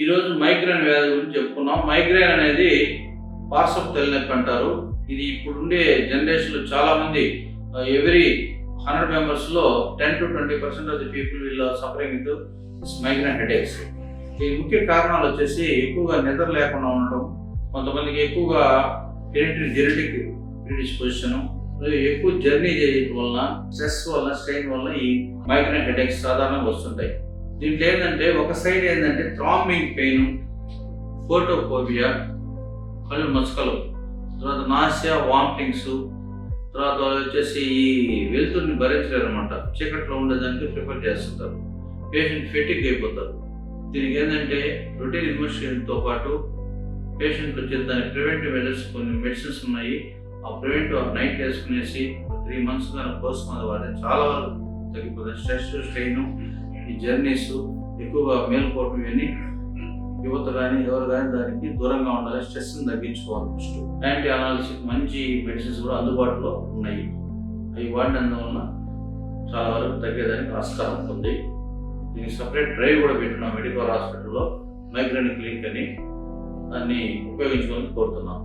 ఈరోజు మైగ్రేన్ వ్యాధి గురించి చెప్పుకున్నాం. మైగ్రేన్ అనేది పార్శ్వపు తలనొప్పి అంటారు. ఇది ఇప్పుడుండే జనరేషన్లో చాలా మంది ఎవ్రీ 100 మెంబర్స్లో 10 to 20% of the people will suffering with migraine headaches. ఈ ముఖ్య కారణాలు వచ్చేసి ఎక్కువగా నిద్ర లేకుండా ఉండడం, కొంతమందికి ఎక్కువగా హెరిడిటరీ జెనెటిక్ ప్రిడిస్పోజిషన్, ఎక్కువ జర్నీ చేయడం వలన, స్ట్రెస్ వల్ల, స్ట్రెయిన్ వల్ల ఈ మైగ్రేన్ హెడేక్స్ సాధారణంగా వస్తుంటాయి. దీంట్లో ఏంటంటే ఒక సైడ్ ఏంటంటే థ్రాంబింగ్ పెయిన్, ఫోటోఫోబియా, కళ్ళు మచ్చకలు, తర్వాత నాసియా, వామిటింగ్స్, తర్వాత వచ్చేసి ఈ వెలుతురిని భరించలేరు అనమాట. చీకట్లో ఉండేదానికి ప్రిఫర్ చేస్తుంటారు. పేషెంట్ ఫెటిక్ అయిపోతారు. దీనికి ఏంటంటే రొటీన్ ఇన్వెస్టిగేషన్తో పాటు పేషెంట్ వచ్చేసి దాని ప్రివెంటివ్ మెజర్స్ కొన్ని మెడిసిన్స్ ఉన్నాయి. ఆ ప్రివెంటివ్ నైట్ వేసుకునేసి 3 months కానీ కోర్స్ మీద వాడితే చాలా వరకు తగ్గిపోతుంది. స్ట్రెస్, స్ట్రెయిన్, ఈ జర్నీస్, ఎక్కువగా మేల్కోవటం, ఇవన్నీ యువత కానీ ఎవరు కానీ దానికి దూరంగా ఉండాలి. స్ట్రెస్ని తగ్గించుకోవాలి. ఫస్ట్ యాంటీ అనాలిసిక్ మంచి మెడిసిన్స్ కూడా అందుబాటులో ఉన్నాయి. అవి వాడినందువల్ల చాలా వరకు తగ్గేదానికి ఆస్కారం ఉంటుంది. దీనికి సపరేట్ డ్రైవ్ కూడా పెట్టినాం మెడికల్ హాస్పిటల్లో, మైగ్రేన్ క్లినిక్ అని. దాన్ని ఉపయోగించుకోవాలని కోరుతున్నాం.